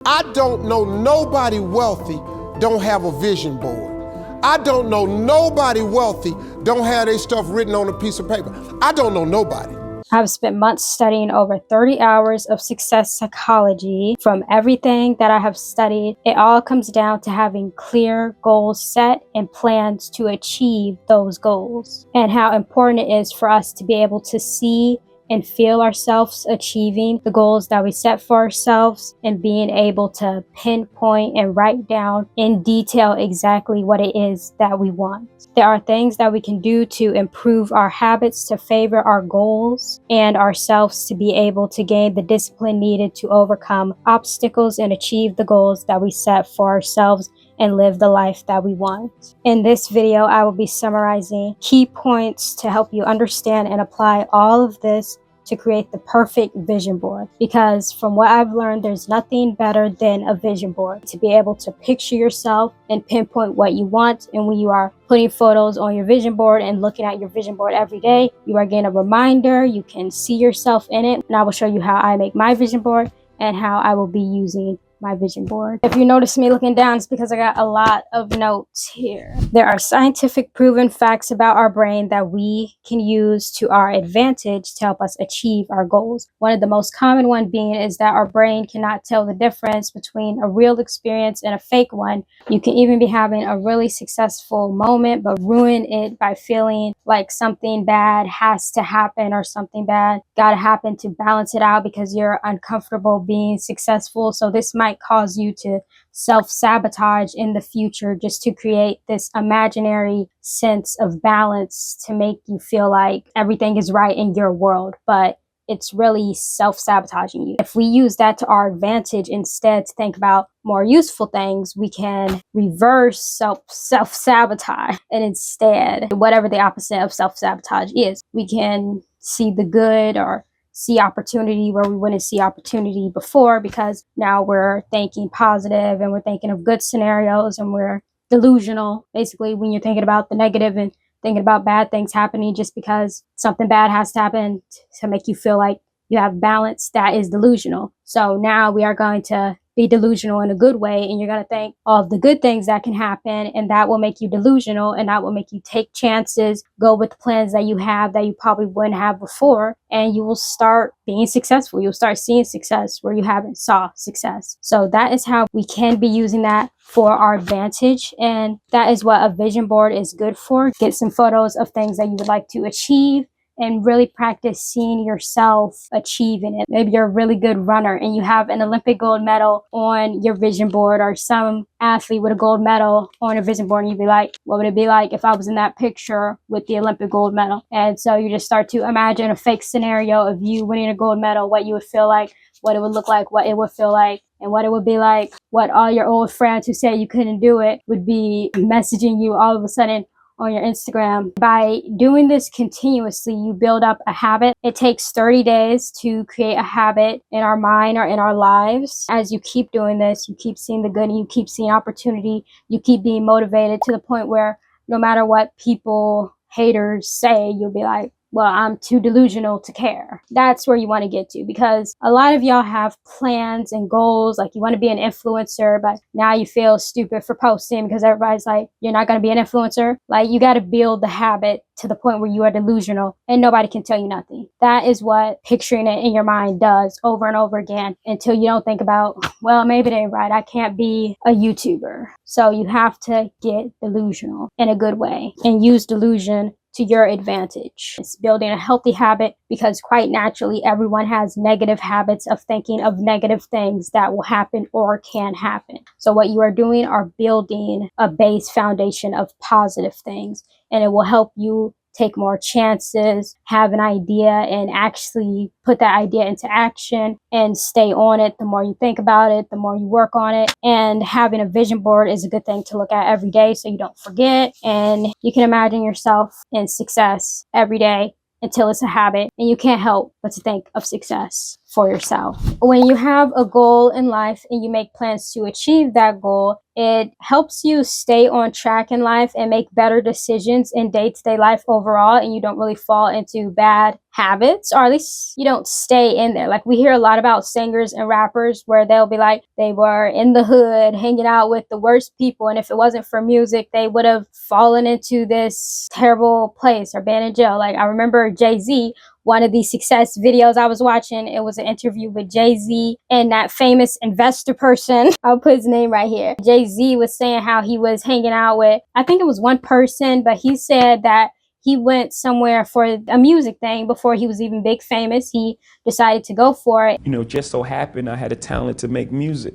I don't know nobody wealthy don't have a vision board. I don't know nobody wealthy don't have their stuff written on a piece of paper. I don't know nobody. I've spent months studying over 30 hours of success psychology. From everything that I have studied, it all comes down to having clear goals set and plans to achieve those goals, and how important it is for us to be able to see and feel ourselves achieving the goals that we set for ourselves, and being able to pinpoint and write down in detail exactly what it is that we want. There are things that we can do to improve our habits to favor our goals and ourselves to be able to gain the discipline needed to overcome obstacles and achieve the goals that we set for ourselves and live the life that we want. In this video, I will be summarizing key points to help you understand and apply all of this to create the perfect vision board. Because from what I've learned, there's nothing better than a vision board. To be able to picture yourself and pinpoint what you want. And when you are putting photos on your vision board and looking at your vision board every day, you are getting a reminder, you can see yourself in it. And I will show you how I make my vision board and how I will be using my vision board. If you notice me looking down, it's because I got a lot of notes here. There are scientific proven facts about our brain that we can use to our advantage to help us achieve our goals. One of the most common one being is that our brain cannot tell the difference between a real experience and a fake one. You can even be having a really successful moment but ruin it by feeling like something bad has to happen or something bad gotta happen to balance it out because you're uncomfortable being successful. So this might cause you to self-sabotage in the future just to create this imaginary sense of balance to make you feel like everything is right in your world, but it's really self-sabotaging you. If we use that to our advantage instead to think about more useful things, we can reverse self-sabotage, and instead, whatever the opposite of self-sabotage is, we can see the good or see opportunity where we wouldn't see opportunity before, because now we're thinking positive and we're thinking of good scenarios and we're delusional. Basically, when you're thinking about the negative and thinking about bad things happening just because something bad has to happen to make you feel like you have balance, that is delusional. So now we are going to be delusional in a good way, and you're going to think of the good things that can happen, and that will make you delusional, and that will make you take chances, go with the plans that you have that you probably wouldn't have before, and you will start being successful. You'll start seeing success where you haven't saw success. So that is how we can be using that for our advantage, and that is what a vision board is good for. Get some photos of things that you would like to achieve and really practice seeing yourself achieving it. Maybe you're a really good runner and you have an Olympic gold medal on your vision board, or some athlete with a gold medal on a vision board, and you'd be like, what would it be like if I was in that picture with the Olympic gold medal? And so you just start to imagine a fake scenario of you winning a gold medal, what you would feel like, what it would look like, what it would feel like, and what it would be like, what all your old friends who said you couldn't do it would be messaging you all of a sudden on your Instagram. By doing this continuously, you build up a habit. It takes 30 days to create a habit in our mind or in our lives. As you keep doing this, you keep seeing the good and you keep seeing opportunity. You keep being motivated to the point where no matter what people, haters say, you'll be like, well, I'm too delusional to care. That's where you want to get to, because a lot of y'all have plans and goals, like you want to be an influencer, but now you feel stupid for posting because everybody's like, you're not going to be an influencer. Like, you got to build the habit to the point where you are delusional and nobody can tell you nothing. That is what picturing it in your mind does over and over again, until you don't think about, well, maybe it ain't right. I can't be a YouTuber. So you have to get delusional in a good way and use delusion to your advantage. It's building a healthy habit, because quite naturally everyone has negative habits of thinking of negative things that will happen or can happen. So what you are doing are building a base foundation of positive things, and it will help you take more chances, have an idea, and actually put that idea into action and stay on it. The more you think about it, the more you work on it. And having a vision board is a good thing to look at every day so you don't forget. And you can imagine yourself in success every day until it's a habit, and you can't help but to think of success. for yourself. When you have a goal in life and you make plans to achieve that goal, it helps you stay on track in life and make better decisions in day-to-day life overall, and you don't really fall into bad habits, or at least you don't stay in there. Like, we hear a lot about singers and rappers where they'll be like, they were in the hood hanging out with the worst people, and if it wasn't for music, they would have fallen into this terrible place or been in jail. Like, I remember Jay-Z, one of the success videos I was watching, it was an interview with Jay-Z and that famous investor person. I'll put his name right here. Jay-Z was saying how he was hanging out with, I think it was one person, but he said that he went somewhere for a music thing before he was even big famous. He decided to go for it. Just so happened I had a talent to make music.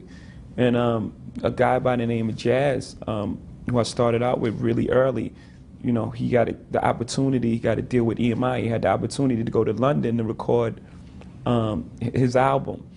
And a guy by the name of Jazz, who I started out with really early, he got the opportunity, he got to deal with EMI. He had the opportunity to go to London to record his album.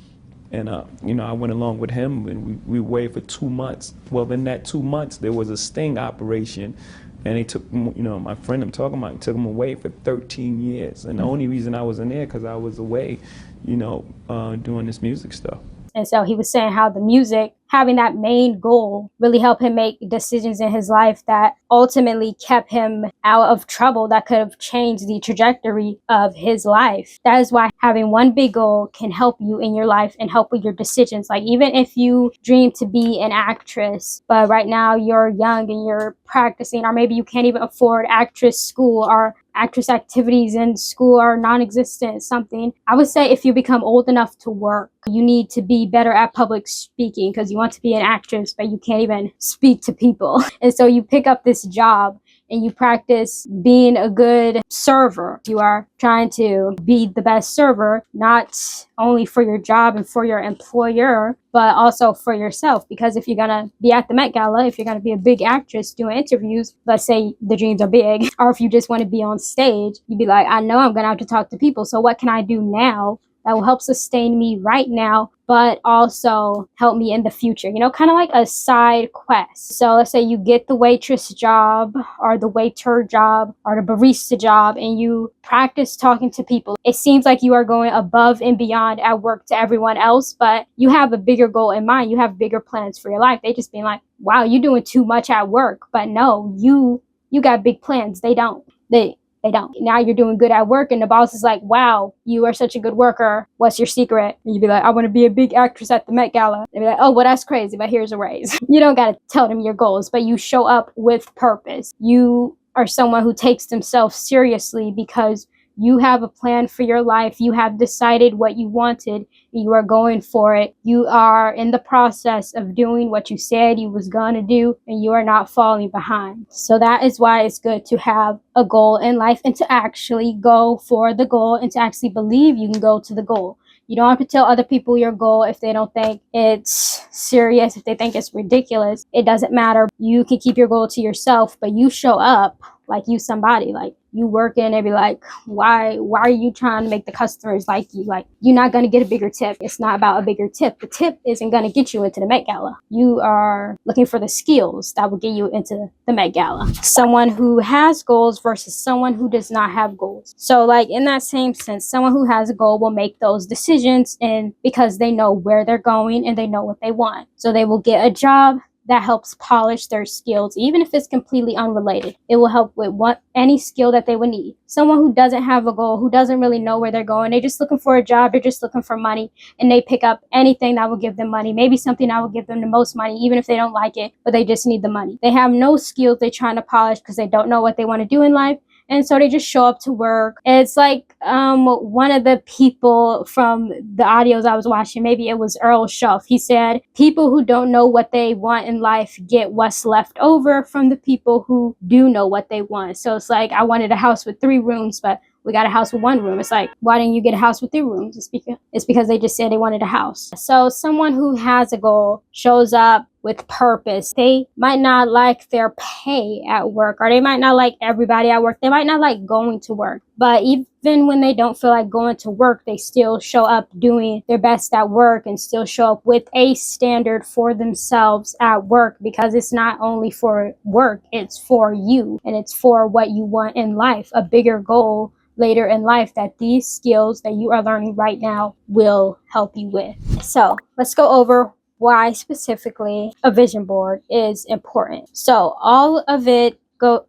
And, I went along with him, and we waited for 2 months. Well, in that 2 months, there was a sting operation. And they took, my friend I'm talking about, took him away for 13 years. And the only reason I was in there because I was away, doing this music stuff. And so he was saying how the music, having that main goal, really helped him make decisions in his life that ultimately kept him out of trouble that could have changed the trajectory of his life. That is why having one big goal can help you in your life and help with your decisions. Like, even if you dream to be an actress, but right now you're young and you're practicing, or maybe you can't even afford actress school, or actress activities in school are non-existent, something. I would say if you become old enough to work, you need to be better at public speaking, because you want to be an actress, but you can't even speak to people. And so you pick up this job and you practice being a good server. You are trying to be the best server, not only for your job and for your employer, but also for yourself. Because if you're gonna be at the Met Gala, if you're gonna be a big actress doing interviews, let's say the dreams are big, or if you just want to be on stage, you'd be like, I know I'm gonna have to talk to people, so what can I do now that will help sustain me right now, but also help me in the future? Kind of like a side quest. So let's say you get the waitress job, or the waiter job, or the barista job, and you practice talking to people. It seems like you are going above and beyond at work to everyone else, but you have a bigger goal in mind. You have bigger plans for your life. They just being like, wow, you're doing too much at work. But no, you got big plans. They don't. They don't. Now you're doing good at work, and the boss is like, wow, you are such a good worker. What's your secret? And you'd be like, I want to be a big actress at the Met Gala. They'd be like, oh, well, that's crazy, but here's a raise. You don't got to tell them your goals, but you show up with purpose. You are someone who takes themselves seriously because you have a plan for your life. You have decided what you wanted. You are going for it. You are in the process of doing what you said you was going to do, and you are not falling behind. So that is why it's good to have a goal in life, and to actually go for the goal, and to actually believe you can go to the goal. You don't have to tell other people your goal if they don't think it's serious, if they think it's ridiculous. It doesn't matter. You can keep your goal to yourself, but you show up like you somebody. Like, you work in and be like, why are you trying to make the customers like you? Like, you're not going to get a bigger tip. It's not about a bigger tip. The tip isn't going to get you into the Met Gala. You are looking for the skills that will get you into the Met Gala. Someone who has goals versus someone who does not have goals. So, like, in that same sense, someone who has a goal will make those decisions, and because they know where they're going and they know what they want. So they will get a job that helps polish their skills, even if it's completely unrelated. It will help with any skill that they would need. Someone who doesn't have a goal, who doesn't really know where they're going, they're just looking for a job, they're just looking for money, and they pick up anything that will give them money, maybe something that will give them the most money, even if they don't like it, but they just need the money. They have no skills they're trying to polish because they don't know what they want to do in life. And so they just show up to work. It's like one of the people from the audios I was watching, maybe it was Earl Shuff, he said, people who don't know what they want in life get what's left over from the people who do know what they want. So it's like, I wanted a house with 3 rooms, but we got a house with 1 room. It's like, why didn't you get a house with 3 rooms? It's because they just said they wanted a house. So someone who has a goal shows up with purpose. They might not like their pay at work, or they might not like everybody at work. They might not like going to work. But even when they don't feel like going to work, they still show up doing their best at work, and still show up with a standard for themselves at work, because it's not only for work, it's for you, and it's for what you want in life, a bigger goal later in life that these skills that you are learning right now will help you with. So let's go over why specifically a vision board is important. So all of it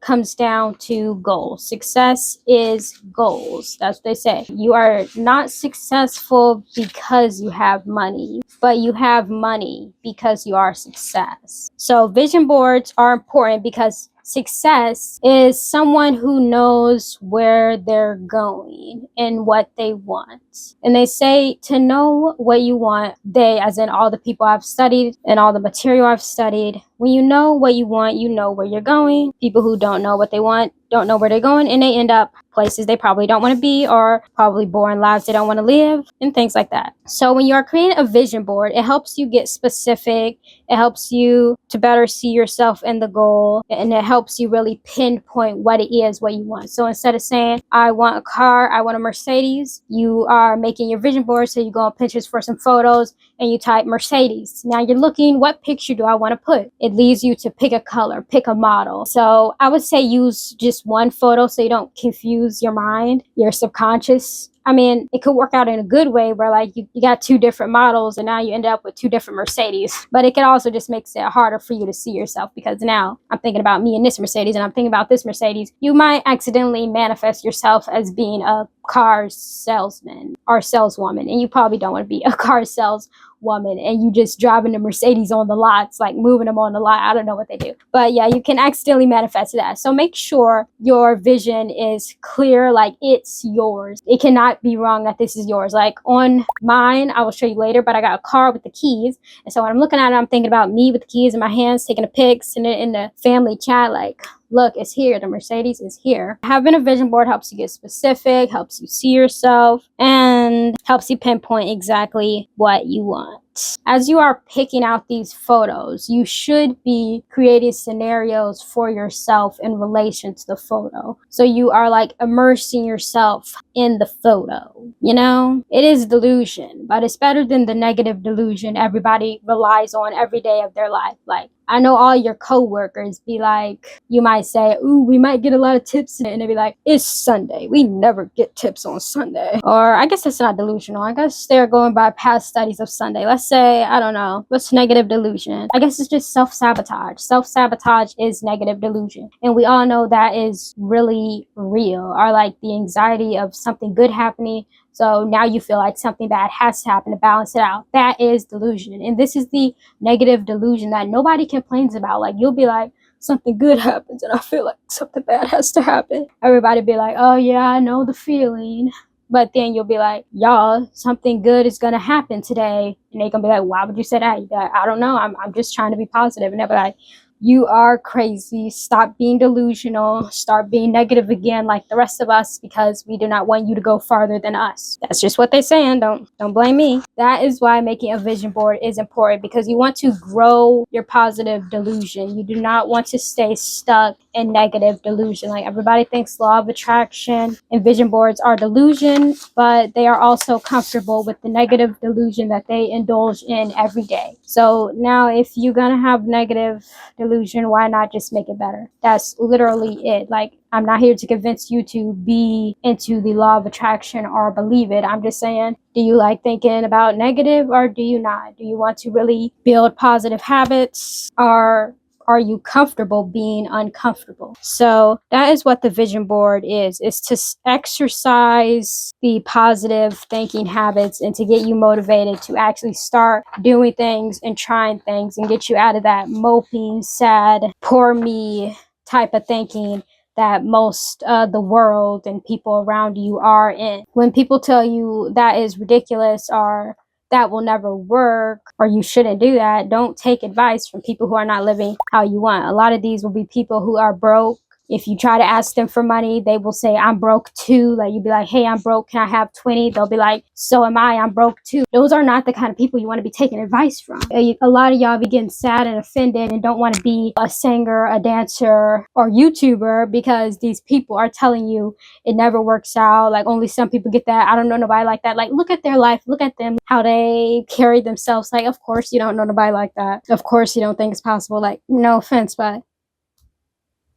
comes down to goals. Success is goals. That's what they say. You are not successful because you have money, but you have money because you are success. So vision boards are important because success is someone who knows where they're going and what they want. And they say to know what you want, they, as in all the people I've studied and all the material I've studied, when you know what you want, you know where you're going. People who don't know what they want don't know where they're going, and they end up places they probably don't want to be, or probably boring lives they don't want to live, and things like that. So when you are creating a vision board, it helps you get specific. It helps you to better see yourself in the goal, and it helps you really pinpoint what it is, what you want. So instead of saying, I want a car, I want a Mercedes, you are making your vision board. So you go on Pinterest for some photos and you type Mercedes. Now you're looking, what picture do I want to put? It leads you to pick a color, pick a model. So I would say use just one photo so you don't confuse your mind, your subconscious. I mean, it could work out in a good way where like you got two different models and now you end up with two different Mercedes. But it could also just makes it harder for you to see yourself, because now I'm thinking about me and this Mercedes and I'm thinking about this Mercedes. You might accidentally manifest yourself as being a car salesman or saleswoman, and you probably don't want to be a car saleswoman and you just driving the Mercedes on the lots, like moving them on the lot. I don't know what they do, but yeah, you can accidentally manifest that. So make sure your vision is clear, like it's yours. It cannot be wrong that this is yours. Like on mine, I will show you later, but I got a car with the keys, and so when I'm looking at it, I'm thinking about me with the keys in my hands, taking a pics and in the family chat, like, look, it's here. The Mercedes is here. Having a vision board helps you get specific, helps you see yourself, and helps you pinpoint exactly what you want. As you are picking out these photos, you should be creating scenarios for yourself in relation to the photo. So you are like immersing yourself in the photo. You know, it is delusion, but it's better than the negative delusion everybody relies on every day of their life. Like, I know all your coworkers be like, you might say, ooh, we might get a lot of tips. And they be like, it's Sunday. We never get tips on Sunday. Or I guess that's not delusional. I guess they're going by past studies of Sunday. Let's say, I don't know, what's negative delusion? I guess it's just self-sabotage. Self-sabotage is negative delusion. And we all know that is really real. Or like the anxiety of something good happening. So now you feel like something bad has to happen to balance it out. That is delusion. And this is the negative delusion that nobody complains about. Like you'll be like, something good happens and I feel like something bad has to happen. Everybody be like, oh yeah, I know the feeling. But then you'll be like, y'all, something good is going to happen today. And they going to be like, why would you say that? You'd be like, I don't know. I'm just trying to be positive. And they'll be like, you are crazy. Stop being delusional. Start being negative again like the rest of us, because we do not want you to go farther than us. That's just what they're saying. Don't blame me. That is why making a vision board is important, because you want to grow your positive delusion. You do not want to stay stuck in negative delusion. Like everybody thinks law of attraction and vision boards are delusion, but they are also comfortable with the negative delusion that they indulge in every day. So now if you're going to have negative delusion, why not just make it better? That's literally it. Like, I'm not here to convince you to be into the law of attraction or believe it. I'm just saying, do you like thinking about negative or do you not? Do you want to really build positive habits, or are you comfortable being uncomfortable? So that is what the vision board is to exercise the positive thinking habits and to get you motivated to actually start doing things and trying things and get you out of that moping, sad, poor me type of thinking that most of the world and people around you are in. When people tell you that is ridiculous or that will never work or you shouldn't do that, don't take advice from people who are not living how you want. A lot of these will be people who are broke. If you try to ask them for money, they will say, I'm broke too. Like you'd be like, hey, I'm broke. Can I have 20? They'll be like, so am I. I'm broke too. Those are not the kind of people you want to be taking advice from. A lot of y'all be getting sad and offended and don't want to be a singer, a dancer, or YouTuber because these people are telling you it never works out. Like only some people get that. I don't know nobody like that. Like look at their life. Look at them, how they carry themselves. Like, of course you don't know nobody like that. Of course you don't think it's possible. Like, no offense, but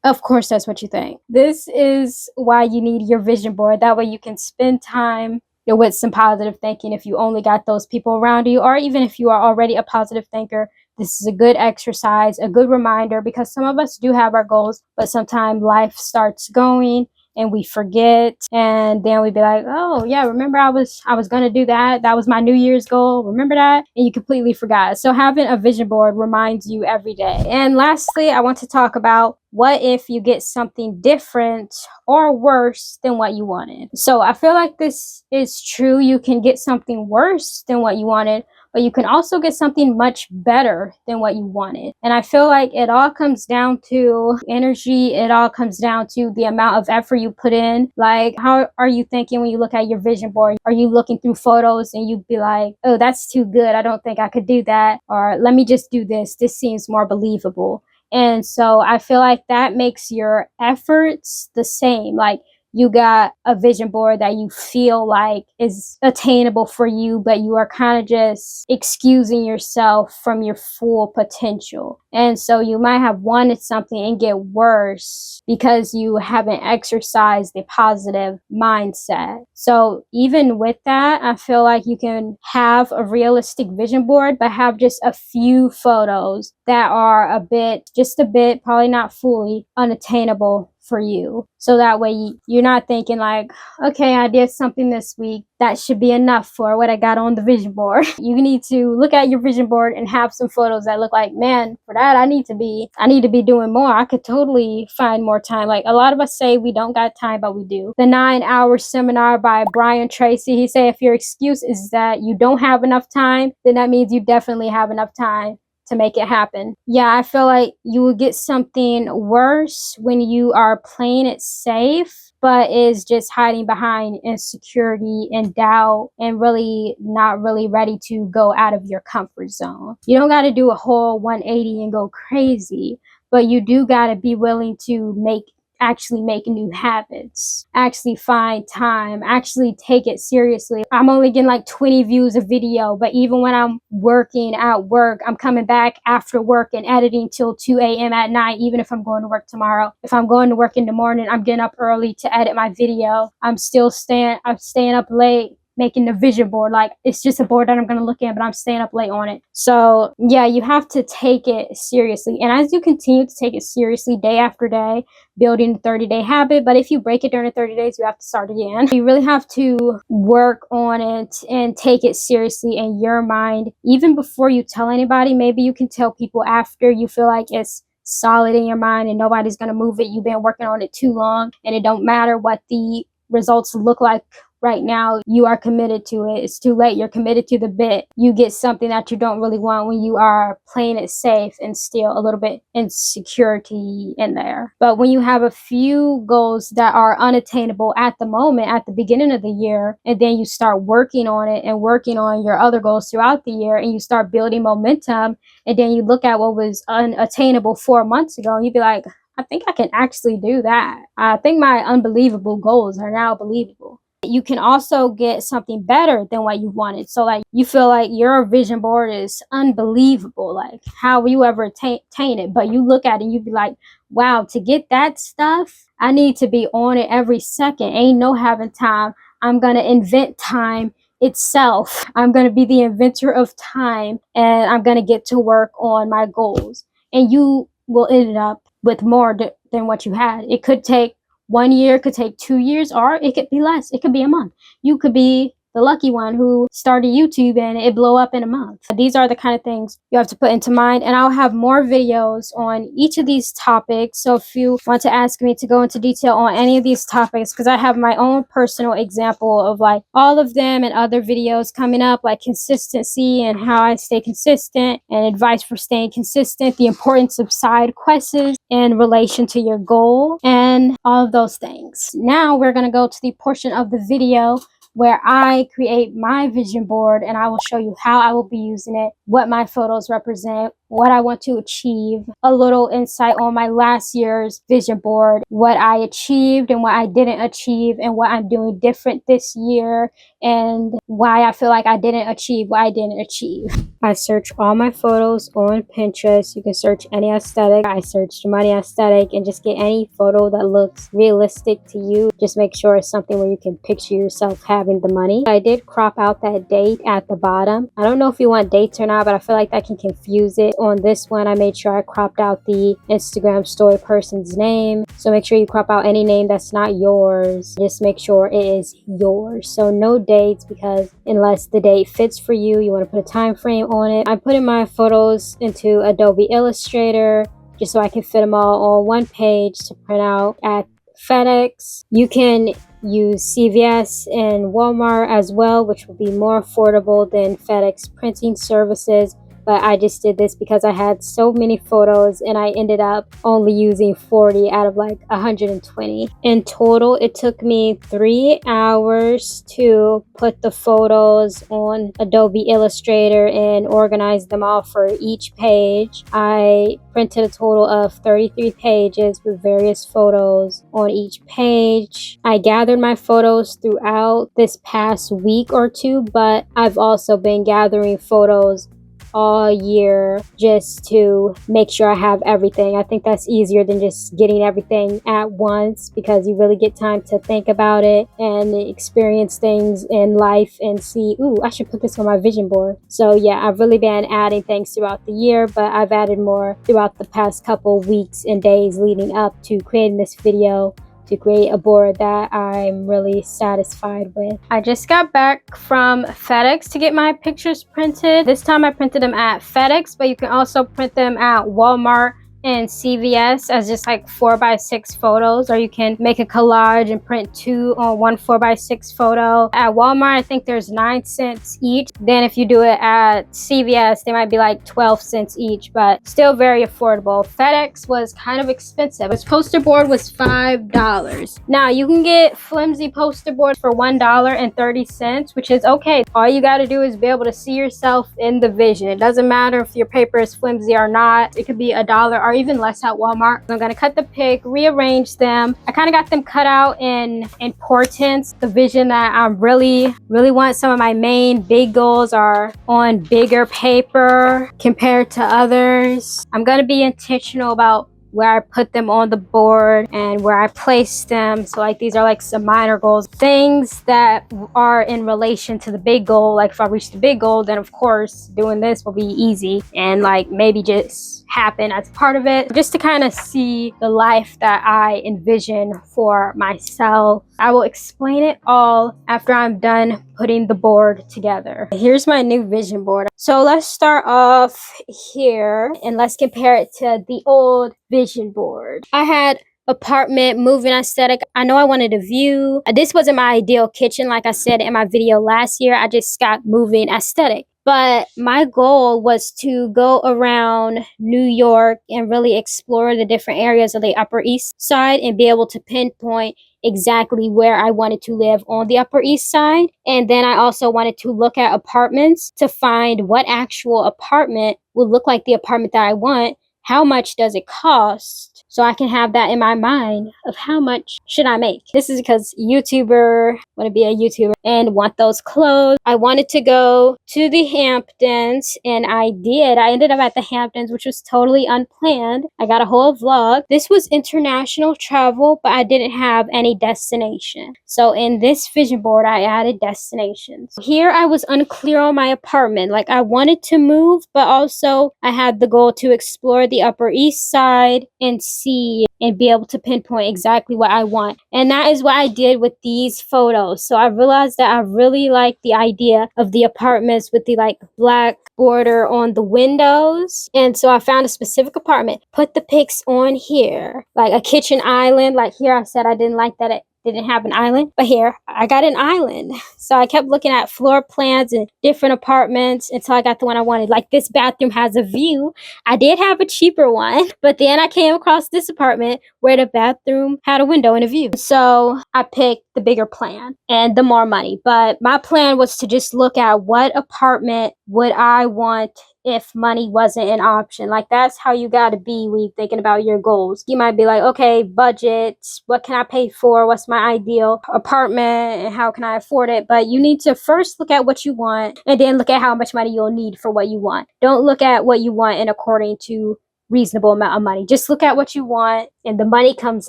Of course, that's what you think. This is why you need your vision board. That way you can spend time with some positive thinking if you only got those people around you, or even if you are already a positive thinker. This is a good exercise, a good reminder, because some of us do have our goals, but sometimes life starts going and we forget, and then we'd be like, oh yeah, remember I was gonna do that. That was my New Year's goal. Remember that? And you completely forgot. So having a vision board reminds you every day. And lastly, I want to talk about what if you get something different or worse than what you wanted. So I feel like this is true. You can get something worse than what you wanted, but you can also get something much better than what you wanted. And I feel like it all comes down to energy. It all comes down to the amount of effort you put in. Like, how are you thinking when you look at your vision board? Are you looking through photos and you'd be like, oh, that's too good. I don't think I could do that. Or let me just do this. This seems more believable. And so I feel like that makes your efforts the same. Like, you got a vision board that you feel like is attainable for you, but you are kind of just excusing yourself from your full potential. And so you might have wanted something and get worse because you haven't exercised the positive mindset. So even with that, I feel like you can have a realistic vision board, but have just a few photos that are just a bit, probably not fully unattainable for you. So that way you're not thinking like, okay, I did something this week. That should be enough for what I got on the vision board. You need to look at your vision board and have some photos that look like, man, for that, I need to be doing more. I could totally find more time. Like, a lot of us say we don't got time, but we do. The 9-hour seminar by Brian Tracy, he said, if your excuse is that you don't have enough time, then that means you definitely have enough time to make it happen. Yeah, I feel like you will get something worse when you are playing it safe, but is just hiding behind insecurity and doubt and really not really ready to go out of your comfort zone. You don't got to do a whole 180 and go crazy, but you do got to be willing to actually make new habits, actually find time, actually take it seriously. I'm only getting like 20 views a video, but even when I'm working at work, I'm coming back after work and editing till 2 a.m. at night, even if I'm going to work tomorrow. If I'm going to work in the morning, I'm getting up early to edit my video. I'm staying up late making the vision board. Like, it's just a board that I'm going to look at, but I'm staying up late on it. So yeah, you have to take it seriously. And as you continue to take it seriously day after day, building the 30-day habit, but if you break it during the 30 days, you have to start again. You really have to work on it and take it seriously in your mind. Even before you tell anybody, maybe you can tell people after you feel like it's solid in your mind and nobody's going to move it. You've been working on it too long, and it don't matter what the results look like right now. You are committed to it. It's too late. You're committed to the bit. You get something that you don't really want when you are playing it safe and still a little bit insecurity in there. But when you have a few goals that are unattainable at the moment, at the beginning of the year, and then you start working on it and working on your other goals throughout the year, and you start building momentum, and then you look at what was unattainable 4 months ago, and you'd be like, I think I can actually do that. I think my unbelievable goals are now believable. You can also get something better than what you wanted. So like, you feel like your vision board is unbelievable. Like, how will you ever attain it? But you look at it and you be like, wow, to get that stuff, I need to be on it every second. Ain't no having time. I'm going to invent time itself. I'm going to be the inventor of time, and I'm going to get to work on my goals. And you will end up with more than what you had. It could take 1 year, could take 2 years, or it could be less. It could be a month. You could be the lucky one who started YouTube and it blow up in a month. These are the kind of things you have to put into mind, and I'll have more videos on each of these topics. So if you want to ask me to go into detail on any of these topics, because I have my own personal example of like all of them and other videos coming up, like consistency and how I stay consistent and advice for staying consistent, the importance of side quests in relation to your goal, and all of those things. Now we're going to go to the portion of the video where I create my vision board, and I will show you how I will be using it, what my photos represent, what I want to achieve, a little insight on my last year's vision board, what I achieved and what I didn't achieve, and what I'm doing different this year, and why I feel like I didn't achieve what I didn't achieve. I search all my photos on Pinterest. You can search any aesthetic. I searched money aesthetic and just get any photo that looks realistic to you. Just make sure it's something where you can picture yourself having the money. I did crop out that date at the bottom. I don't know if you want dates or not, but I feel like that can confuse it. On this one, I made sure I cropped out the Instagram story person's name. So make sure you crop out any name that's not yours. Just make sure it is yours. So no dates, because unless the date fits for you, you want to put a time frame on it. I'm putting my photos into Adobe Illustrator just so I can fit them all on one page to print out at FedEx. You can use CVS and Walmart as well, which will be more affordable than FedEx printing services. But I just did this because I had so many photos and I ended up only using 40 out of like 120. In total, it took me 3 hours to put the photos on Adobe Illustrator and organize them all for each page. I printed a total of 33 pages with various photos on each page. I gathered my photos throughout this past week or two, but I've also been gathering photos all year just to make sure I have everything. I think that's easier than just getting everything at once, because you really get time to think about it and experience things in life and see, ooh, I should put this on my vision board. So yeah, I've really been adding things throughout the year, but I've added more throughout the past couple weeks and days leading up to creating this video, to create a board that I'm really satisfied with. I just got back from FedEx to get my pictures printed. This time I printed them at FedEx, but you can also print them at Walmart and CVS as just like 4x6 photos, or you can make a collage and print 2 on one 4x6 photo. At Walmart, I think there's 9 cents each. Then if you do it at CVS, they might be like 12 cents each, but still very affordable. FedEx was kind of expensive. This poster board was $5. Now you can get flimsy poster boards for $1.30, which is okay. All you got to do is be able to see yourself in the vision. It doesn't matter if your paper is flimsy or not. It could be $1 or even less at Walmart. I'm gonna cut the pic, rearrange them. I kind of got them cut out in importance. The vision that I really want, some of my main big goals are on bigger paper compared to others. I'm gonna be intentional about where I put them on the board and where I place them. So like these are like some minor goals, things that are in relation to the big goal. Like if I reach the big goal, then of course doing this will be easy and like maybe just happen as part of it, just to kind of see the life that I envision for myself. I will explain it all after I'm done putting the board together. Here's my new vision board. So let's start off here and let's compare it to the old vision board. I had apartment moving aesthetic. I know I wanted a view. This wasn't my ideal kitchen, like I said in my video last year. I just got moving aesthetic. But my goal was to go around New York and really explore the different areas of the Upper East Side and be able to pinpoint exactly where I wanted to live on the Upper East Side. And then I also wanted to look at apartments to find what actual apartment would look like the apartment that I want. How much does it cost? So I can have that in my mind of how much should I make. This is because want to be a YouTuber and want those clothes. I wanted to go to the Hamptons and I did. I ended up at the Hamptons, which was totally unplanned. I got a whole vlog. This was international travel, but I didn't have any destination. So in this vision board, I added destinations. Here I was unclear on my apartment. Like I wanted to move, but also I had the goal to explore the Upper East Side and see and be able to pinpoint exactly what I want. And that is what I did with these photos. So I realized that I really like the idea of the apartments with the like black border on the windows. And so I found a specific apartment, put the pics on here, like a kitchen island. Like here I said I didn't like that it didn't have an island, but here I got an island. So I kept looking at floor plans and different apartments until I got the one I wanted. Like this bathroom has a view. I did have a cheaper one, but then I came across this apartment where the bathroom had a window and a view. So I picked the bigger plan and the more money. But my plan was to just look at what apartment would I want if money wasn't an option. Like, that's how you got to be when you're thinking about your goals. You might be like, okay, budget, what can I pay for? What's my ideal apartment and how can I afford it? But you need to first look at what you want and then look at how much money you'll need for what you want. Don't look at what you want in according to reasonable amount of money. Just look at what you want and the money comes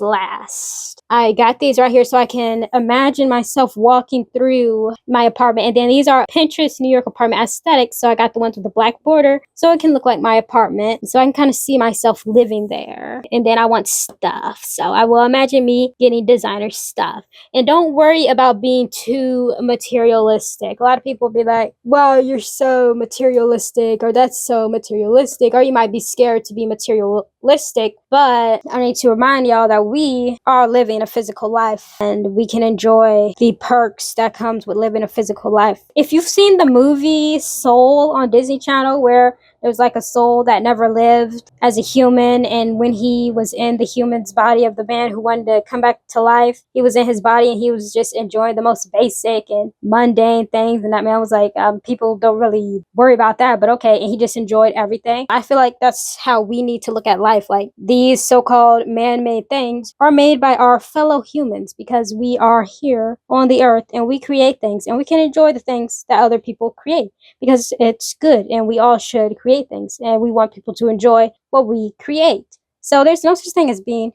last. I got these right here so I can imagine myself walking through my apartment. And then these are Pinterest New York apartment aesthetics. So I got the ones with the black border so it can look like my apartment. So I can kind of see myself living there. And then I want stuff. So I will imagine me getting designer stuff. And don't worry about being too materialistic. A lot of people be like, wow, you're so materialistic, or that's so materialistic, or you might be scared to be materialistic. But I need to remind y'all that we are living a physical life and we can enjoy the perks that comes with living a physical life. If you've seen the movie Soul on Disney Channel, where there's like a soul that never lived as a human, and when he was in the human's body of the man who wanted to come back to life, he was in his body and he was just enjoying the most basic and mundane things, and that man was like, people don't really worry about that, but okay, and he just enjoyed everything. I feel like that's how we need to look at life. Like, these so-called man-made things are made by our fellow humans because we are here on the earth and we create things and we can enjoy the things that other people create because it's good, and we all should create things and we want people to enjoy what we create. So there's no such thing as being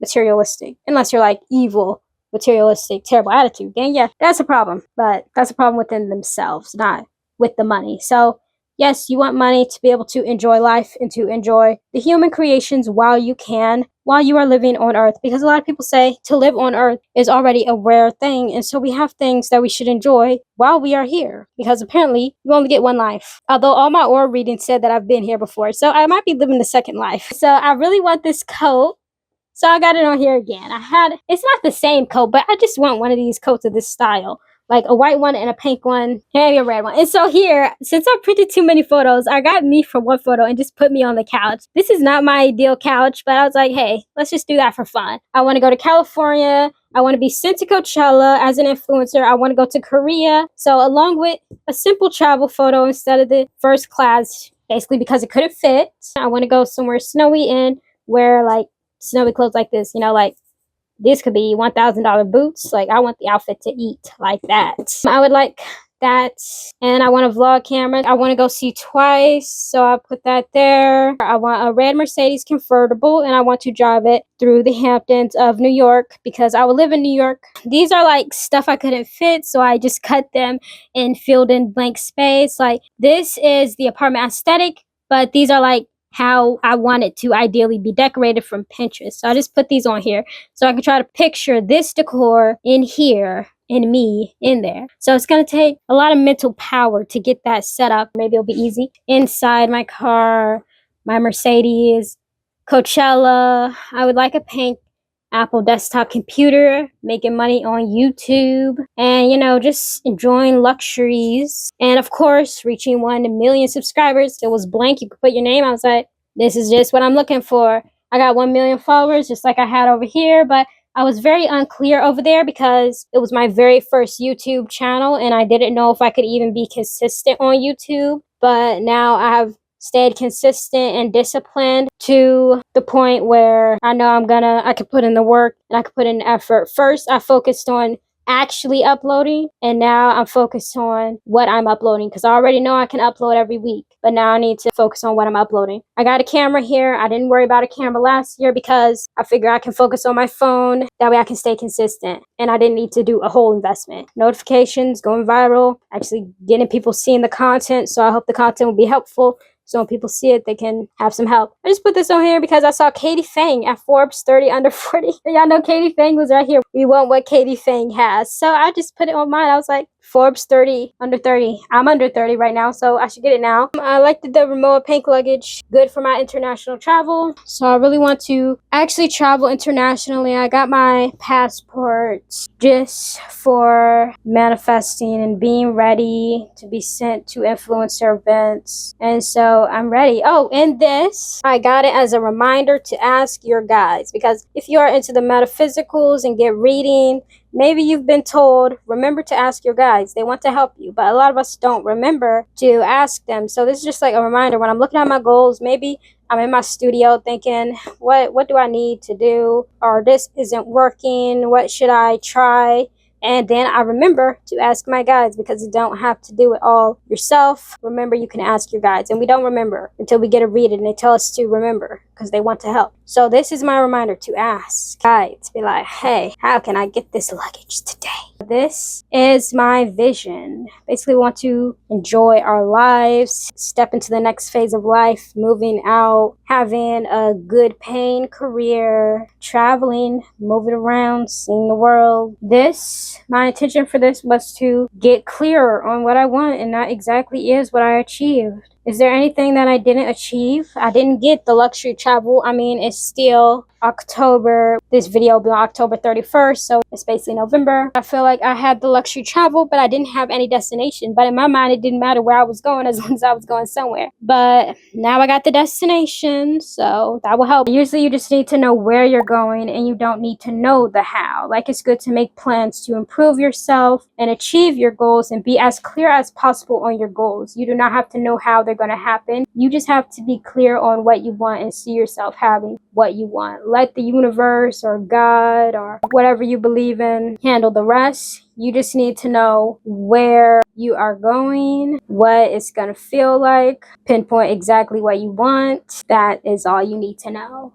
materialistic unless you're like evil, materialistic, terrible attitude. Then yeah, that's a problem, but that's a problem within themselves, not with the money. So yes, you want money to be able to enjoy life and to enjoy the human creations while you can, while you are living on earth. Because a lot of people say to live on earth is already a rare thing. And so we have things that we should enjoy while we are here. Because apparently you only get one life. Although all my aura readings said that I've been here before. So I might be living the second life. So I really want this coat. So I got it on here again. It's not the same coat, but I just want one of these coats of this style. Like a white one and a pink one, maybe a red one. And so here, since I printed too many photos, I got me for one photo and just put me on the couch. This is not my ideal couch, but I was like, hey, let's just do that for fun. I want to go to California. I want to be sent to Coachella as an influencer. I want to go to Korea. So along with a simple travel photo instead of the first class, basically because it couldn't fit, I want to go somewhere snowy and wear like snowy clothes like this, like this could be $1,000 boots. Like, I want the outfit to eat like that. I would like that. And I want a vlog camera. I want to go see Twice. So I put that there. I want a red Mercedes convertible and I want to drive it through the Hamptons of New York because I will live in New York. These are like stuff I couldn't fit. So I just cut them and filled in blank space. Like, this is the apartment aesthetic, but these are like how I want it to ideally be decorated from Pinterest. So I just put these on here so I can try to picture this decor in here and me in there. So it's going to take a lot of mental power to get that set up. Maybe it'll be easy. Inside my car, my Mercedes, Coachella. I would like a pink Apple desktop computer, making money on YouTube, and just enjoying luxuries. And of course, reaching 1 million subscribers. It was blank. You could put your name. I was like, this is just what I'm looking for. I got 1 million followers, just like I had over here, but I was very unclear over there because it was my very first YouTube channel and I didn't know if I could even be consistent on YouTube. But now I have stayed consistent and disciplined to the point where I know I could put in the work and I could put in the effort. First, I focused on actually uploading, and now I'm focused on what I'm uploading because I already know I can upload every week, but now I need to focus on what I'm uploading. I got a camera here. I didn't worry about a camera last year because I figure I can focus on my phone. That way I can stay consistent, and I didn't need to do a whole investment. Notifications, going viral, actually getting people seeing the content, so I hope the content will be helpful. So when people see it, they can have some help. I just put this on here because I saw Katie Fang at Forbes 30 under 40. Y'all know Katie Fang was right here. We want what Katie Fang has. So I just put it on mine. I was like, Forbes 30 under 30. I'm under 30 right now, so I should get it now. I like the Rimowa pink luggage. Good for my international travel. So I really want to actually travel internationally. I got my passport just for manifesting and being ready to be sent to influencer events. And so I'm ready. Oh, and this, I got it as a reminder to ask your guides, because if you are into the metaphysicals and get reading Maybe you've been told, remember to ask your guides. They want to help you, but a lot of us don't remember to ask them. So this is just like a reminder when I'm looking at my goals. Maybe I'm in my studio thinking, what do I need to do? Or this isn't working. What should I try? And then I remember to ask my guides, because you don't have to do it all yourself. Remember, you can ask your guides. And we don't remember until we get a read it and they tell us to remember because they want to help. So this is my reminder to ask guides. Be like, hey, how can I get this luggage today? This is my vision. Basically, we want to enjoy our lives, step into the next phase of life, moving out, having a good paying career, traveling, moving around, seeing the world. My intention for this was to get clearer on what I want, and that exactly is what I achieved. Is there anything that I didn't achieve? I didn't get the luxury travel. I mean, it's still October. This video will be on October 31st, so it's basically November. I feel like I had the luxury travel, but I didn't have any destination. But in my mind, it didn't matter where I was going as long as I was going somewhere. But now I got the destination, so that will help. Usually you just need to know where you're going, and you don't need to know the how. Like, it's good to make plans to improve yourself and achieve your goals and be as clear as possible on your goals. You do not have to know how they're going to happen. You just have to be clear on what you want and see yourself having what you want. Let the universe or God or whatever you believe in handle the rest. You just need to know where you are going, what it's going to feel like, pinpoint exactly what you want. That is all you need to know.